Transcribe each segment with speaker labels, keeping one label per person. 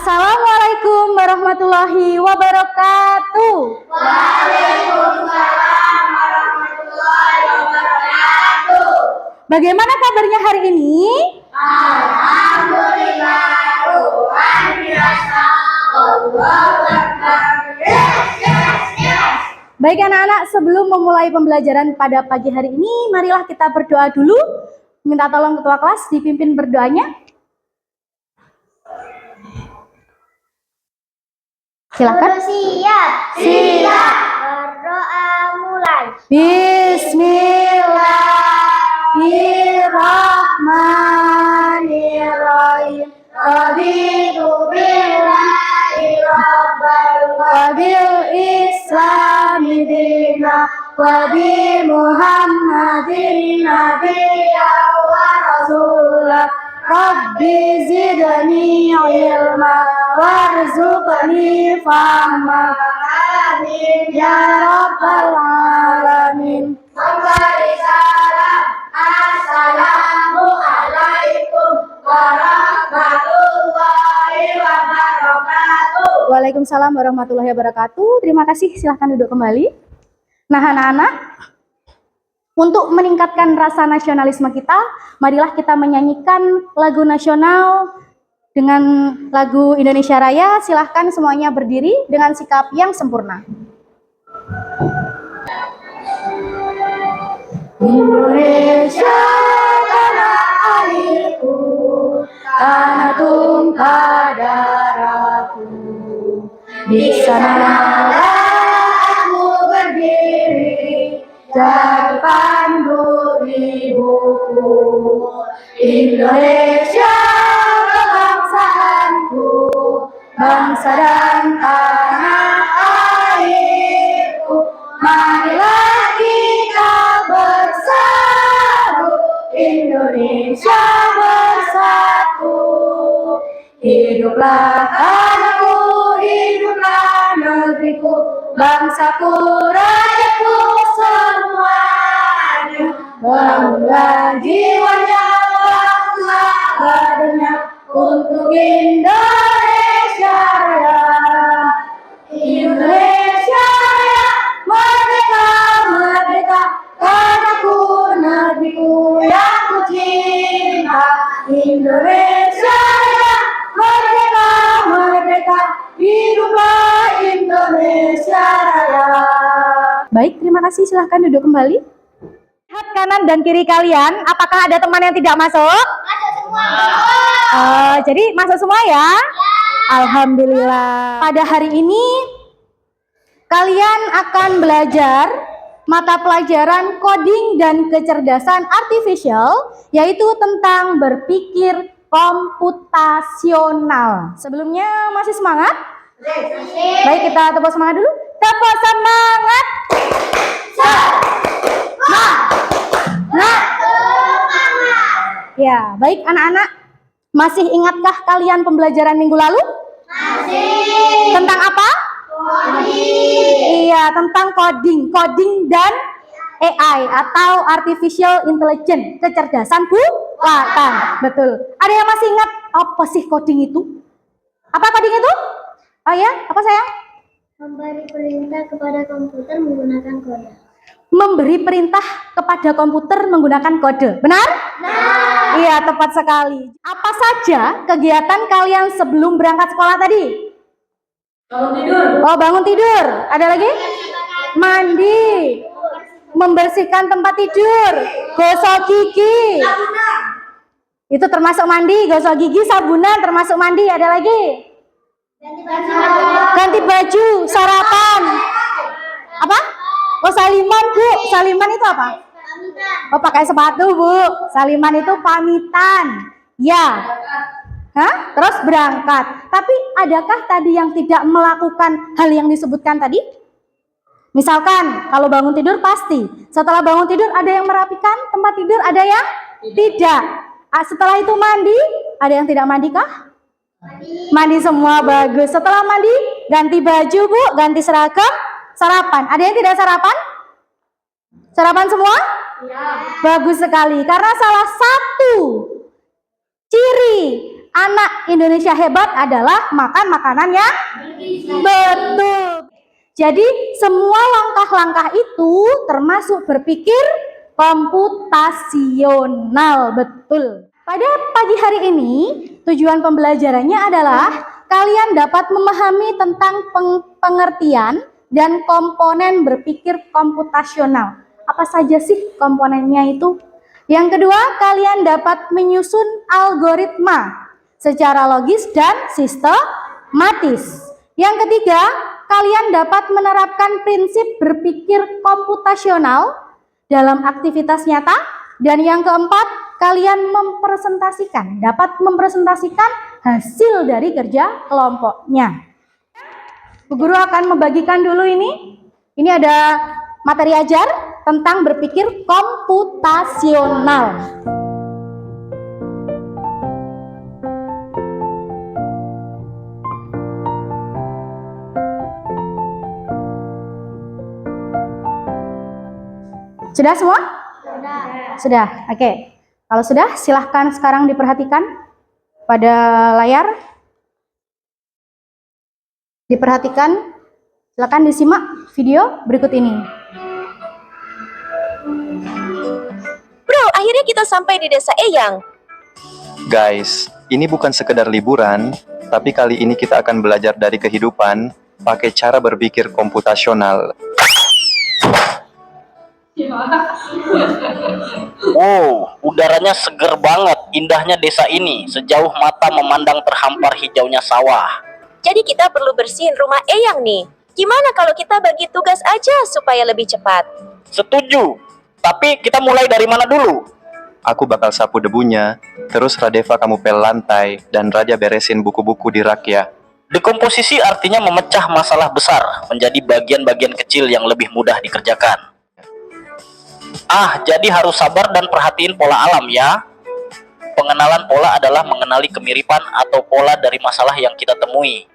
Speaker 1: Assalamualaikum warahmatullahi wabarakatuh.
Speaker 2: Waalaikumsalam warahmatullahi wabarakatuh.
Speaker 1: Bagaimana kabarnya hari ini?
Speaker 2: Alhamdulillah, Tuhan biasa. Allahu Akbar. Yes.
Speaker 1: Baik anak-anak, sebelum memulai pembelajaran pada pagi hari ini, marilah kita berdoa dulu. Minta tolong ketua kelas dipimpin berdoanya. Silakan.
Speaker 2: Siap. Berdoa mulai.
Speaker 1: Bismillahirrahmanirrahim. Raditu billahi rabbal wa bil islami dina wa bi muhammadin nabiyya wa rasulah. Rabbi zidni ilma warzuqni fahma. Amin ya rabbal alamin.
Speaker 2: Memberi salam. Assalamualaikum warahmatullahi wabarakatuh.
Speaker 1: Waalaikumsalam warahmatullahi wabarakatuh. Terima kasih, silahkan duduk kembali. Nah anak-anak, untuk meningkatkan rasa nasionalisme kita, marilah kita menyanyikan lagu nasional dengan lagu Indonesia Raya. Silahkan semuanya berdiri dengan sikap yang sempurna. Indonesia tanah airku, tanah tumpah darahku. Di sanalah aku berdiri, jadi pandu ibuku. Indonesia kebangsaanku, bangsa dan tanah airku. Marilah kita bersatu, Indonesia bersatu. Hiduplah tanahku, hiduplah negeriku, bangsaku, rakyatku semuanya. Bangunlah jiwanya, bangunlah badannya untuk Indonesia Raya. Indonesia Raya, merdeka, merdeka, tanahku, negeriku yang ku cinta. Indonesia Raya, merdeka, merdeka, hiduplah Indonesia Raya. Baik, terima kasih. Silahkan duduk kembali. Lihat kanan dan kiri kalian, apakah ada teman yang tidak masuk?
Speaker 2: Ada semua.
Speaker 1: Jadi masuk semua ya? Alhamdulillah. Pada hari ini kalian akan belajar mata pelajaran coding dan kecerdasan artificial, yaitu tentang berpikir komputasional. Sebelumnya masih semangat? Baik, kita tepuk semangat dulu. Tepuk semangat. Ya, baik anak-anak. Masih ingatkah kalian pembelajaran minggu lalu?
Speaker 2: Masih.
Speaker 1: Tentang apa?
Speaker 2: Coding.
Speaker 1: Iya, tentang coding dan AI atau artificial intelligence, kecerdasan buatan. Betul. Ada yang masih ingat apa sih coding itu? Apa coding itu? Oh ya, apa sayang?
Speaker 2: Memberi perintah kepada komputer menggunakan kode.
Speaker 1: Memberi perintah kepada komputer menggunakan kode. Benar? Iya, tepat sekali. Apa saja kegiatan kalian sebelum berangkat sekolah tadi?
Speaker 2: Bangun tidur.
Speaker 1: Oh, bangun tidur. Ada lagi? Mandi. Membersihkan tempat tidur. Gosok gigi. Itu termasuk mandi. Gosok gigi, sabunan termasuk mandi. Ada lagi? Ganti baju. Sarapan. Apa? Oh, saliman, Bu. Saliman itu apa? Oh, pakai sepatu, Bu. Saliman itu pamitan. Ya. Hah? Terus berangkat. Tapi adakah tadi yang tidak melakukan hal yang disebutkan tadi? Misalkan kalau bangun tidur pasti. Setelah bangun tidur ada yang merapikan tempat tidur, ada yang tidak. Setelah itu mandi, ada yang tidak mandi kah? Mandi semua, bagus. Setelah mandi, ganti baju, Bu, ganti seragam, sarapan. Ada yang tidak sarapan? Sarapan semua? Ya. Bagus sekali. Karena salah satu ciri anak Indonesia hebat adalah makan makanan yang betul. Jadi semua langkah-langkah itu termasuk berpikir komputasional, betul. Pada pagi hari ini, tujuan pembelajarannya adalah kalian dapat memahami tentang pengertian dan komponen berpikir komputasional. Apa saja sih komponennya itu? Yang kedua, kalian dapat menyusun algoritma secara logis dan sistematis. Yang ketiga, kalian dapat menerapkan prinsip berpikir komputasional dalam aktivitas nyata. Dan yang keempat, kalian dapat mempresentasikan hasil dari kerja kelompoknya. Bu Guru akan membagikan dulu ini. Ini ada materi ajar tentang berpikir komputasional. Sudah semua? Sudah. Oke. Kalau sudah, silahkan sekarang diperhatikan pada layar. Diperhatikan. Silakan disimak video berikut ini.
Speaker 3: Bro, akhirnya kita sampai di desa Eyang.
Speaker 4: Guys, ini bukan sekedar liburan, tapi kali ini kita akan belajar dari kehidupan pakai cara berpikir komputasional.
Speaker 5: Wow, udaranya seger banget, indahnya desa ini. Sejauh mata memandang terhampar hijaunya sawah.
Speaker 3: Jadi kita perlu bersihin rumah Eyang nih. Gimana kalau kita bagi tugas aja supaya lebih cepat?
Speaker 5: Setuju, tapi kita mulai dari mana dulu?
Speaker 4: Aku bakal sapu debunya, terus Radeva kamu pel lantai, dan Raja beresin buku-buku di rak ya.
Speaker 5: Dekomposisi artinya memecah masalah besar menjadi bagian-bagian kecil yang lebih mudah dikerjakan. Jadi harus sabar dan perhatiin pola alam ya. Pengenalan pola adalah mengenali kemiripan atau pola dari masalah yang kita temui.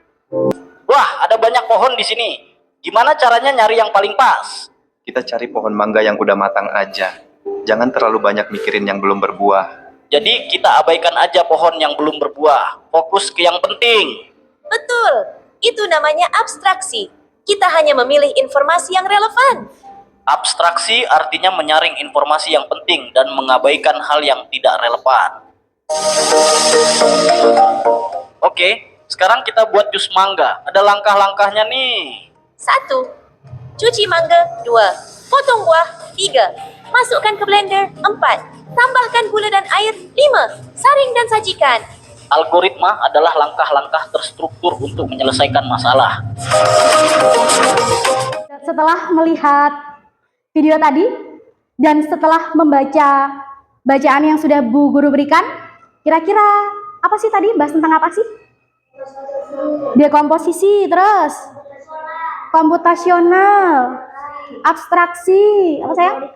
Speaker 5: Wah, ada banyak pohon di sini. Gimana caranya nyari yang paling pas?
Speaker 4: Kita cari pohon mangga yang udah matang aja. Jangan terlalu banyak mikirin yang belum berbuah.
Speaker 5: Jadi kita abaikan aja pohon yang belum berbuah. Fokus ke yang penting.
Speaker 3: Betul, itu namanya abstraksi. Kita hanya memilih informasi yang relevan.
Speaker 5: Abstraksi artinya menyaring informasi yang penting dan mengabaikan hal yang tidak relevan. Oke, sekarang kita buat jus mangga. Ada langkah-langkahnya nih.
Speaker 3: 1. Cuci mangga. 2. Potong buah. 3. Masukkan ke blender. 4. Tambahkan gula dan air. 5. Saring dan sajikan.
Speaker 5: Algoritma adalah langkah-langkah terstruktur untuk menyelesaikan masalah.
Speaker 1: Setelah melihat video tadi dan setelah membaca bacaan yang sudah Bu Guru berikan, kira-kira apa sih tadi? Bahas tentang apa sih? Dekomposisi, terus komputasional, abstraksi, apa sayang?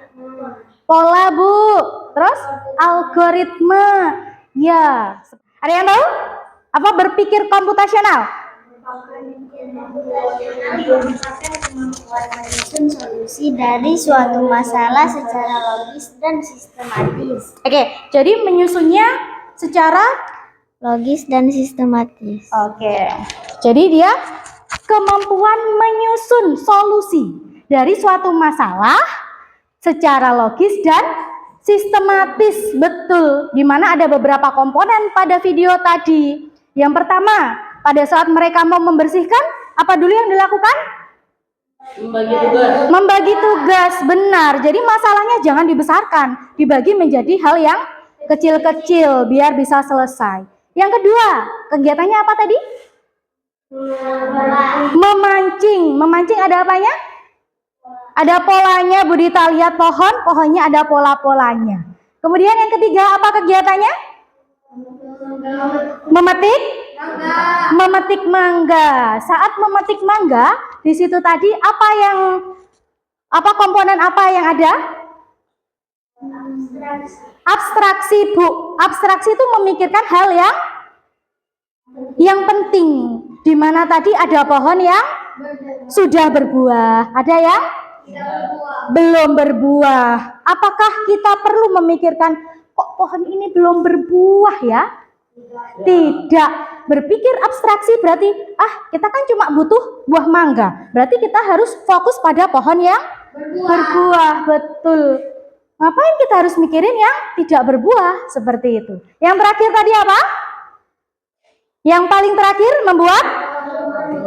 Speaker 1: Pola, Bu. Terus algoritma. Ya. Ada yang tahu? Apa berpikir komputasional?
Speaker 2: Menyusun solusi dari suatu masalah secara logis dan sistematis.
Speaker 1: Oke, jadi menyusunnya secara
Speaker 2: Logis dan sistematis.
Speaker 1: Oke, jadi dia kemampuan menyusun solusi dari suatu masalah secara logis dan sistematis, betul. Dimana ada beberapa komponen pada video tadi. Yang pertama, pada saat mereka mau membersihkan, apa dulu yang dilakukan? Membagi tugas, benar. Jadi masalahnya jangan dibesarkan, dibagi menjadi hal yang kecil-kecil biar bisa selesai. Yang kedua, kegiatannya apa tadi? Memancing. Memancing ada apanya? Ada polanya, Bu Dita lihat pohonnya ada pola-polanya. Kemudian yang ketiga, apa kegiatannya? Memetik mangga. Saat memetik mangga, di situ tadi apa komponen apa yang ada? Abstraksi, Bu. Abstraksi itu memikirkan hal yang penting. Di mana tadi ada pohon yang sudah berbuah, ada yang belum berbuah. Apakah kita perlu memikirkan kok pohon ini belum berbuah ya? Tidak. Berpikir abstraksi berarti, kita kan cuma butuh buah mangga. Berarti kita harus fokus pada pohon yang berbuah. Betul. Ngapain kita harus mikirin yang tidak berbuah? Seperti itu. Yang terakhir tadi apa? Yang paling terakhir membuat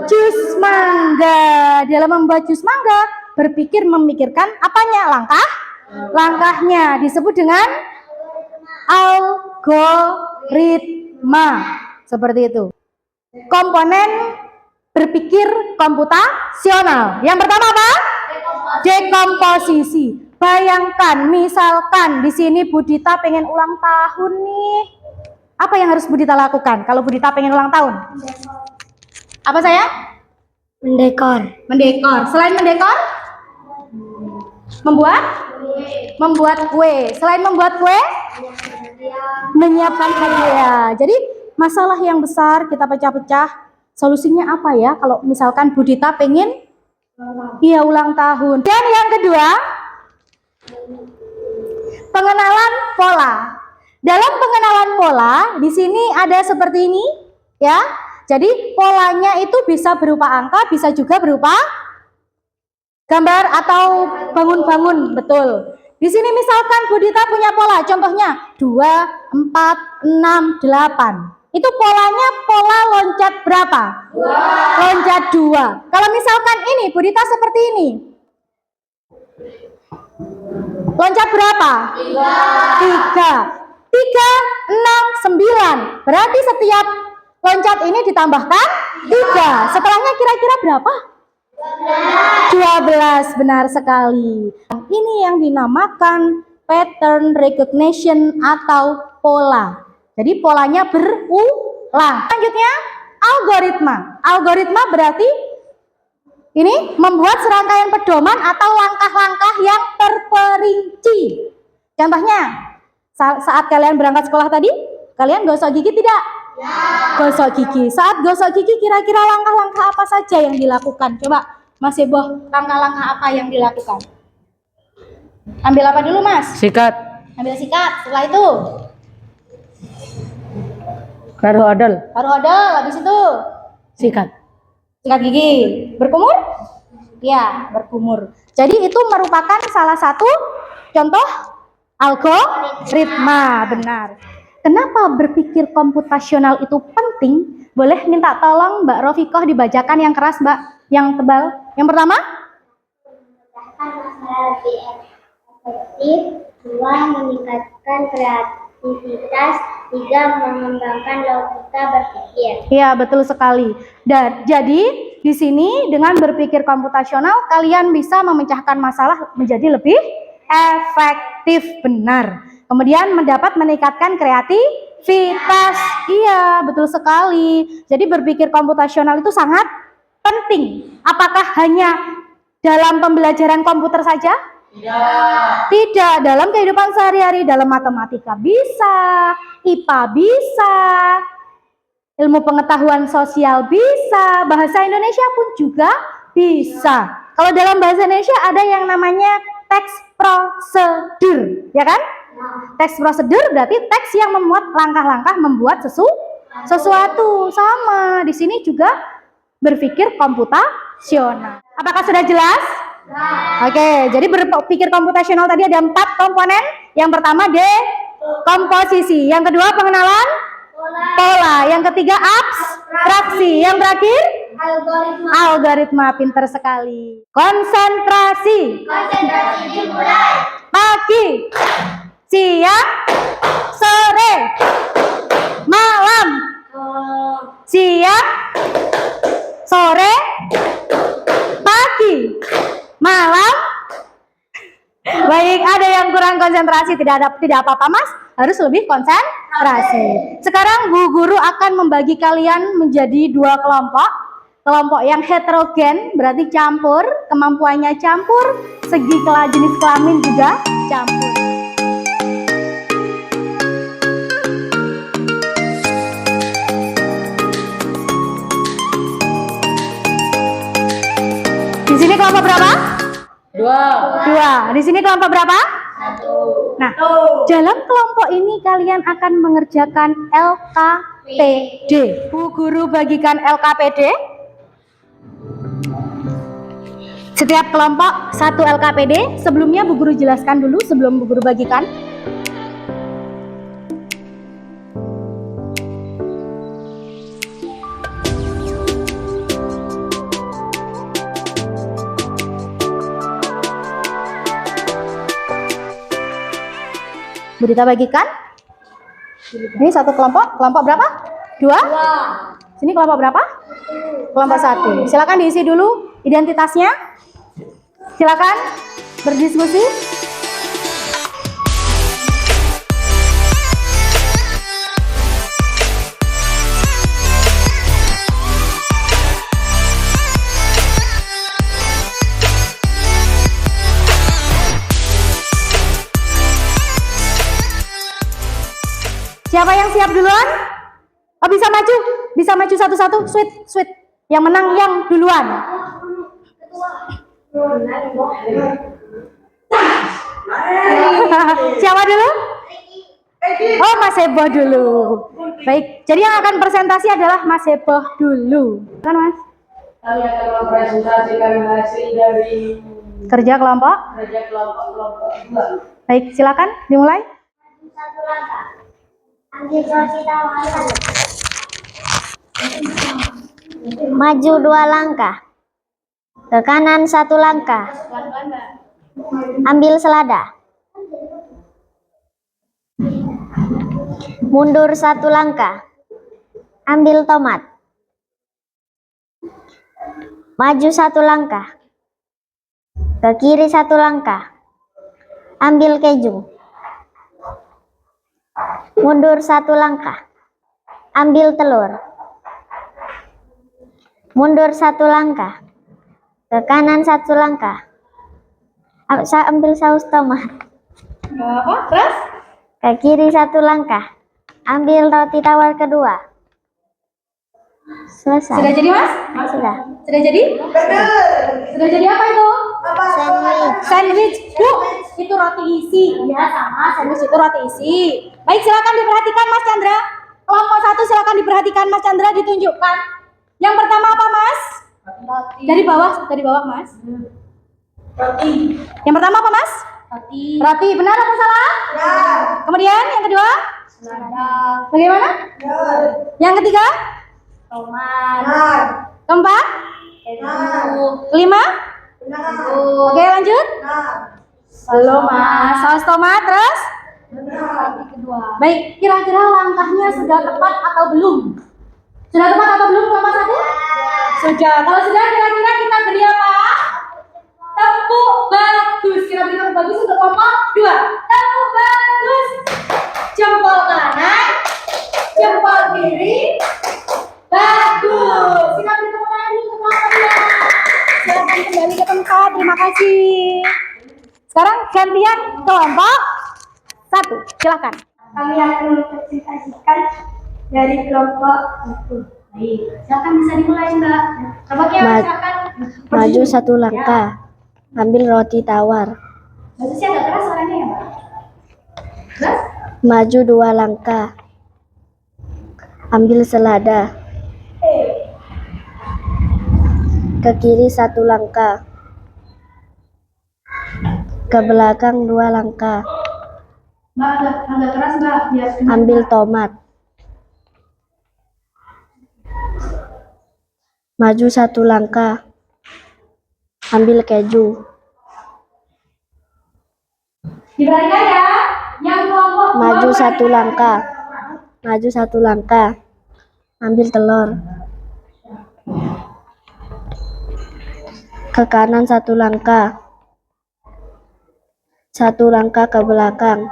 Speaker 1: jus mangga. Dalam membuat jus mangga, berpikir memikirkan apanya? Langkahnya disebut dengan algoritma. Seperti itu. Komponen berpikir komputasional. Yang pertama apa? Dekomposisi. Bayangkan, misalkan di sini Budita pengen ulang tahun nih. Apa yang harus Budita lakukan kalau Budita pengen ulang tahun? Apa saya?
Speaker 2: Mendekor.
Speaker 1: Mendekor. Selain mendekor? Membuat kue. Selain membuat kue? Menyiapkan hadiah. Jadi masalah yang besar kita pecah-pecah. Solusinya apa ya kalau misalkan Budita pengen ulang tahun? Dan yang kedua, pengenalan pola. Dalam pengenalan pola, di sini ada seperti ini, ya. Jadi polanya itu bisa berupa angka, bisa juga berupa gambar atau bangun-bangun, betul. Di sini misalkan Budita punya pola, contohnya 2, 4, 6, 8. Itu polanya pola loncat berapa? 2. Loncat 2. Kalau misalkan ini Budita seperti ini. Loncat berapa? 3. 3, 6, 9. Berarti setiap loncat ini ditambahkan 3. Setelahnya kira-kira berapa? 12. Benar sekali. Ini yang dinamakan pattern recognition atau pola. Jadi polanya berulang. Selanjutnya algoritma. Algoritma berarti ini membuat serangkaian pedoman atau langkah-langkah yang terperinci. Contohnya, saat kalian berangkat sekolah tadi, kalian gosok gigi tidak? Ya. Gosok gigi. Saat gosok gigi kira-kira langkah-langkah apa saja yang dilakukan? Coba Mas Heboh, langkah-langkah apa yang dilakukan? Ambil apa dulu Mas?
Speaker 6: Sikat.
Speaker 1: Ambil sikat. Setelah itu
Speaker 6: Taruh odol.
Speaker 1: taruh odol. Habis itu
Speaker 6: Sikat.
Speaker 1: sikat gigi. Berkumur? Ya, berkumur. Jadi itu merupakan salah satu contoh algoritma. Benar. Kenapa berpikir komputasional itu penting? Boleh minta tolong Mbak Rofikoh dibacakan yang keras Mbak, yang tebal. Yang pertama?
Speaker 2: Masalah lebih efektif. 2. Meningkatkan kreativitas. 3. Mengembangkan logika berpikir.
Speaker 1: Iya, betul sekali. Dan jadi di sini dengan berpikir komputasional kalian bisa memecahkan masalah menjadi lebih efektif. Benar. Kemudian meningkatkan kreativitas. Iya, betul sekali. Jadi berpikir komputasional itu sangat penting. Apakah hanya dalam pembelajaran komputer saja? Tidak. Dalam kehidupan sehari-hari, dalam matematika bisa, IPA bisa, ilmu pengetahuan sosial bisa, bahasa Indonesia pun juga bisa. Kalau dalam bahasa Indonesia ada yang namanya teks prosedur, ya kan? Teks prosedur berarti teks yang memuat langkah-langkah membuat sesuatu. Sama di sini juga berpikir komputasional. Apakah sudah jelas? Oke, jadi berpikir komputasional tadi ada 4 komponen. Yang pertama dekomposisi, yang kedua pengenalan pola, yang ketiga abstraksi, yang terakhir algoritma. Pinter sekali. Konsentrasi.
Speaker 2: Konsentrasi dimulai.
Speaker 1: Pagi, siang, sore, malam. Siang, sore, pagi, malam. Baik, ada yang kurang konsentrasi, tidak apa-apa Mas, harus lebih konsentrasi. Sekarang Bu Guru akan membagi kalian menjadi 2 kelompok. Kelompok yang heterogen berarti campur, kemampuannya campur, segi jenis kelamin juga campur. Di sini kelompok berapa? 2. Di sini kelompok berapa? 1. Nah, dalam kelompok ini kalian akan mengerjakan LKPD. Bu Guru bagikan LKPD. Setiap kelompok 1 LKPD. Sebelumnya Bu Guru jelaskan dulu sebelum Bu Guru bagikan. Bu Dita bagikan. Ini satu kelompok. Kelompok berapa? 2. Sini kelompok berapa? Kelompok 1. Silakan diisi dulu identitasnya. Silakan berdiskusi. Siapa yang siap duluan? Oh, bisa maju. Bisa maju satu-satu. Sweet. Yang menang yang duluan. Siapa dulu? Oh, Mas Heboh dulu. Baik, jadi yang akan presentasi adalah Mas Heboh dulu. Kan, Mas?
Speaker 6: Kami akan mempresentasikan hasil dari
Speaker 1: Kerja kelompok.
Speaker 6: kelompok 2.
Speaker 1: Baik, silakan dimulai.
Speaker 2: Satu langkah. Ambil roti tawar. Maju 2 langkah. Ke kanan 1 langkah. Ambil selada. Mundur 1 langkah. Ambil tomat. Maju 1 langkah. Ke kiri 1 langkah. Ambil keju. Mundur 1 langkah. Ambil telur. Mundur 1 langkah. Ke kanan 1 langkah. Ambil saus tomat.
Speaker 1: Apa? Terus?
Speaker 2: Ke kiri 1 langkah. Ambil roti tawar kedua. Selesai.
Speaker 1: Sudah jadi, Mas?
Speaker 2: Sudah.
Speaker 1: Sudah jadi? Sudah jadi apa itu?
Speaker 2: Sandwich.
Speaker 1: Sandwich. Bu, itu roti isi. Ya, sama. Sandwich itu roti isi. Baik, silakan diperhatikan Mas Chandra. Kelompok 1 silakan diperhatikan Mas Chandra, ditunjukkan. Yang pertama apa, Mas? Dari bawah, Mas.
Speaker 6: Roti.
Speaker 1: Yang pertama apa, Mas? Roti. Benar atau salah?
Speaker 6: Benar.
Speaker 1: Kemudian yang kedua?
Speaker 6: Selada.
Speaker 1: Bagaimana?
Speaker 6: Benar.
Speaker 1: Yang ketiga?
Speaker 6: Tomat.
Speaker 1: Keempat?
Speaker 6: Benar.
Speaker 1: Kelima?
Speaker 6: Benar.
Speaker 1: Oke, lanjut.
Speaker 6: Benar.
Speaker 1: Belum, Mas. Saus tomat, terus?
Speaker 6: Benar.
Speaker 1: Baik, kira-kira langkahnya sudah tepat atau belum? Sudah tepat atau belum kelompok 1? Sudah. Kalau sudah, kira-kira kita beri apa? Tepuk bagus. Kita beri tepuk bagus untuk kelompok 2. Tepuk bagus. Jempol kanan, jempol kiri. Bagus. Kita beri tepuk tangan dulu untuk kelompok 2. Silakan kembali ke tempat. Terima kasih. Sekarang gantian kelompok 1. Silakan.
Speaker 2: Kami akan mempresentasikan dari kelompok 1.
Speaker 1: Baik, silakan bisa dimulai, Mbak. Kelompoknya silakan.
Speaker 2: Maju 1 langkah. Ambil roti tawar.
Speaker 1: Bagusnya agak keras suaranya ya, Mbak. Terus?
Speaker 2: Maju 2 langkah. Ambil selada. Ke kiri 1 langkah. Ke belakang 2 langkah.
Speaker 1: Mbak, agak keras, Mbak. Biar
Speaker 2: Ambil tomat. Maju 1 langkah. Ambil keju.
Speaker 1: diperhatikan ya. Yang kelompok
Speaker 2: Maju 1 langkah. Maju 1 langkah. Ambil telur. Ke kanan 1 langkah. 1 langkah ke belakang.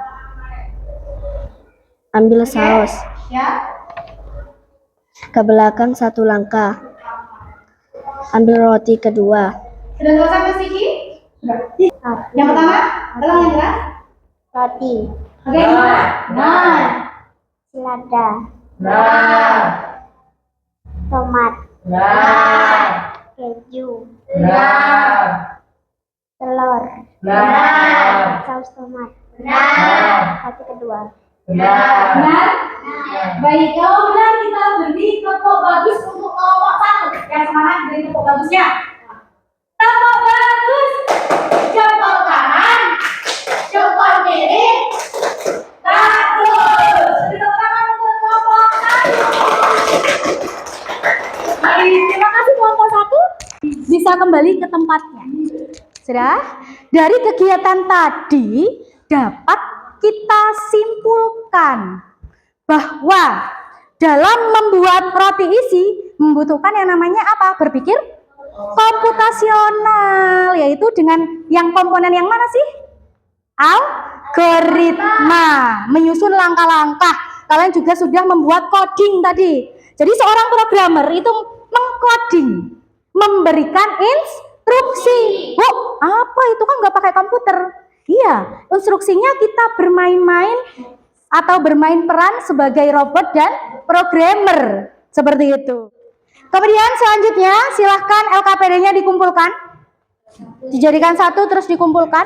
Speaker 2: Ambil saus.
Speaker 1: ya.
Speaker 2: Ke belakang 1 langkah. Ambil roti kedua.
Speaker 1: Sudah selesai Mas Kiki? Yang pertama, tolong yang jelas.
Speaker 2: Roti.
Speaker 1: Oke, yang mana? Nah.
Speaker 2: Selada.
Speaker 6: Nah.
Speaker 2: Tomat.
Speaker 6: Nah.
Speaker 2: Keju.
Speaker 6: Nah.
Speaker 2: Telur.
Speaker 6: Nah.
Speaker 2: Saus tomat.
Speaker 6: Benar.
Speaker 2: Satu kedua.
Speaker 6: Benar.
Speaker 1: Benar? Baik, kalau benar kita beri tepuk bagus untuk kelompok 1. Yang semangat beri tepuk bagusnya. Tepuk bagus. Jempol kanan. Jempol kiri. Bagus. Beri tepuk tangan untuk kelompok 1. Baik, terima kasih kelompok 1. Bisa kembali ke tempatnya. Sudah? Dari kegiatan tadi dapat kita simpulkan bahwa dalam membuat roti isi membutuhkan yang namanya apa? Berpikir komputasional, yaitu dengan yang komponen yang mana sih? Algoritma, menyusun langkah-langkah. Kalian juga sudah membuat coding tadi. Jadi seorang programmer itu mengcoding, memberikan instruksi. Oh, apa itu kan nggak pakai komputer? Iya, instruksinya kita bermain-main atau bermain peran sebagai robot dan programmer. Seperti itu. Kemudian selanjutnya silahkan LKPD-nya dikumpulkan. Dijadikan satu terus dikumpulkan.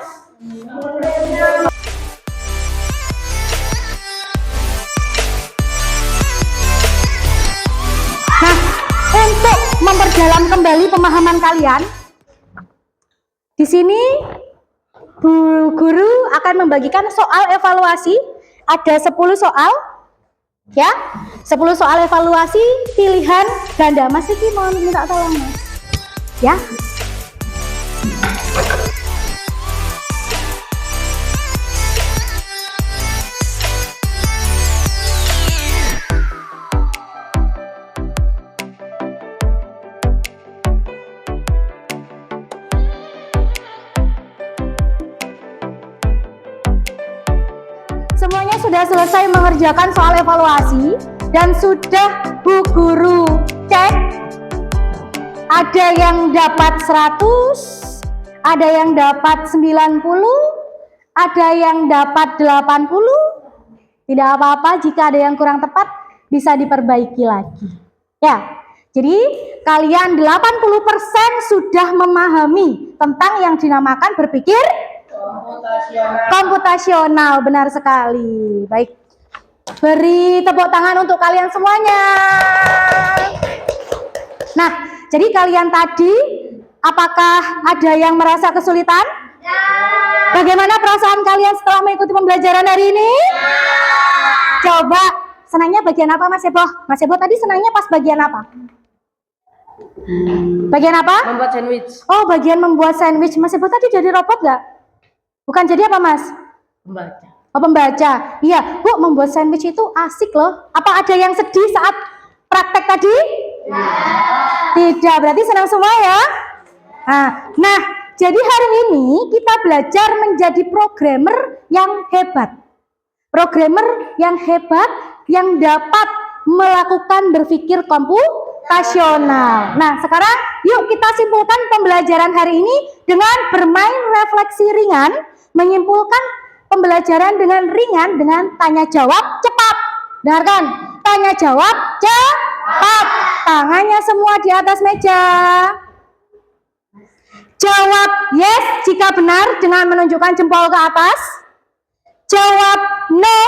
Speaker 1: Nah, untuk memperdalam kembali pemahaman kalian, di sini Bu Guru akan membagikan soal evaluasi. Ada 10 soal, ya, 10 soal evaluasi pilihan ganda. Mas Riki mohon minta tolong, Mas. Ya. Semuanya sudah selesai mengerjakan soal evaluasi dan sudah Bu Guru cek. Ada yang dapat 100, ada yang dapat 90, ada yang dapat 80. Tidak apa-apa jika ada yang kurang tepat, bisa diperbaiki lagi. Ya. Jadi kalian 80% sudah memahami tentang yang dinamakan berpikir komputasional, benar sekali. Baik, beri tepuk tangan untuk kalian semuanya. Nah, jadi kalian tadi apakah ada yang merasa kesulitan? Bagaimana perasaan kalian setelah mengikuti pembelajaran hari ini? Coba, senangnya bagian apa Mas Ebo? Mas Ebo tadi senangnya pas bagian apa? Bagian apa?
Speaker 6: Membuat sandwich.
Speaker 1: Oh, bagian membuat sandwich. Mas Ebo tadi jadi robot nggak? Bukan jadi apa, Mas?
Speaker 6: Membaca.
Speaker 1: Oh, pembaca. Iya, Bu, membuat sandwich itu asik loh. Apa ada yang sedih saat praktek tadi? Tidak, berarti senang semua ya? Nah, jadi hari ini kita belajar menjadi programmer yang hebat. Programmer yang hebat yang dapat melakukan berpikir komputasional. Nah, sekarang yuk kita simpulkan pembelajaran hari ini dengan bermain refleksi ringan, menyimpulkan pembelajaran dengan ringan dengan tanya jawab cepat. Dengarkan, tanya jawab cepat. Tangannya semua di atas meja. Jawab yes jika benar dengan menunjukkan jempol ke atas. Jawab no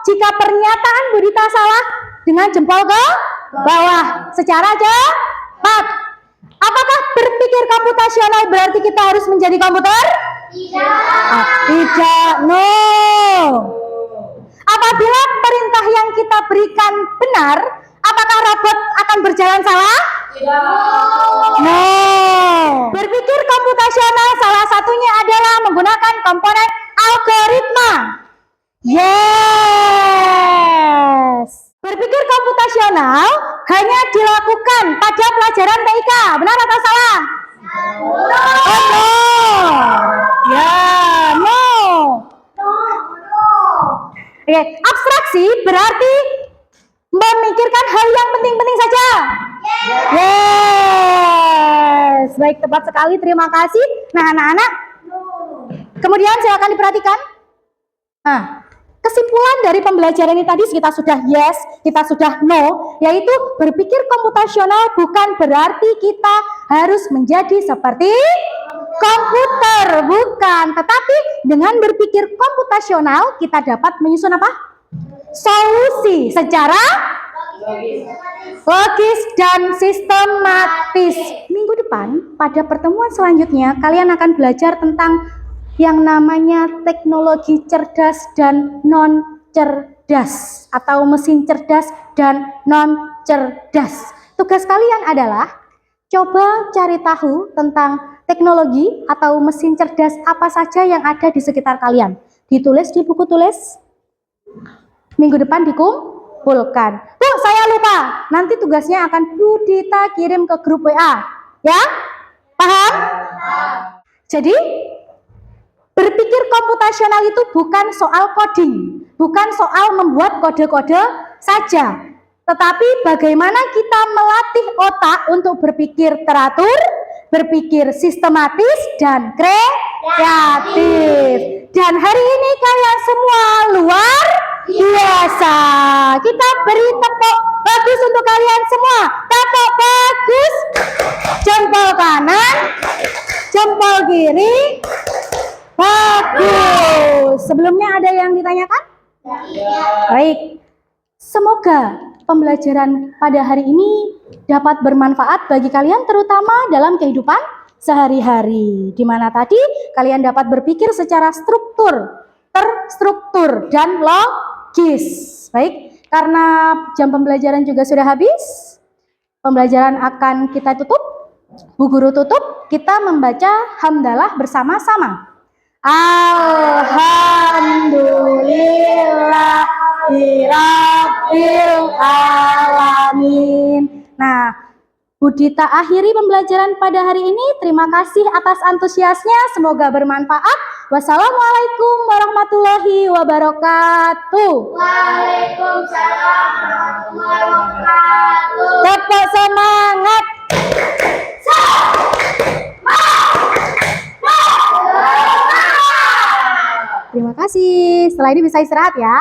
Speaker 1: jika pernyataan berita salah dengan jempol ke bawah secara cepat. Apakah berpikir komputasional berarti kita harus menjadi komputer? Tidak, no. Apabila perintah yang kita berikan benar, apakah robot akan berjalan salah? No. Berpikir komputasional salah satunya adalah menggunakan komponen algoritma. Yes. Berpikir komputasional hanya dilakukan pada pelajaran TIK, benar atau salah? Oh, no. Ya, no. Oke, abstraksi berarti memikirkan hal yang penting-penting saja. Yes. Baik, tepat sekali. Terima kasih. Nah, anak-anak, kemudian silakan diperhatikan. Nah, kesimpulan dari pembelajaran ini tadi kita sudah yes, kita sudah no, yaitu berpikir komputasional bukan berarti kita harus menjadi seperti komputer, bukan. Tetapi dengan berpikir komputasional kita dapat menyusun apa? Solusi secara logis dan sistematis. Minggu depan pada pertemuan selanjutnya kalian akan belajar tentang yang namanya teknologi cerdas dan non cerdas atau mesin cerdas dan non cerdas. Tugas kalian adalah coba cari tahu tentang teknologi atau mesin cerdas apa saja yang ada di sekitar kalian. Ditulis di buku tulis. Minggu depan dikumpulkan. Bu, saya lupa. Nanti tugasnya akan Bu Dita kirim ke grup WA. Ya? Paham? Jadi, berpikir komputasional itu bukan soal coding, bukan soal membuat kode-kode saja, tetapi bagaimana kita melatih otak untuk berpikir teratur, berpikir sistematis, dan kreatif. Dan hari ini kalian semua luar biasa. Kita beri tepuk bagus untuk kalian semua. Tepuk bagus. Jempol kanan, jempol kiri. Bagus. Sebelumnya ada yang ditanyakan? Baik. Semoga pembelajaran pada hari ini dapat bermanfaat bagi kalian terutama dalam kehidupan sehari-hari. Di mana tadi kalian dapat berpikir secara terstruktur dan logis. Baik, karena jam pembelajaran juga sudah habis. Pembelajaran akan kita tutup. Bu Guru tutup, kita membaca hamdalah bersama-sama. Alhamdulillahirabbil alamin. Nah, Bu Dita akhiri pembelajaran pada hari ini. Terima kasih atas antusiasnya. Semoga bermanfaat. Wassalamualaikum warahmatullahi wabarakatuh.
Speaker 6: Waalaikumsalam warahmatullahi wabarakatuh.
Speaker 1: Tetap semangat. Terima kasih. Setelah ini bisa istirahat ya.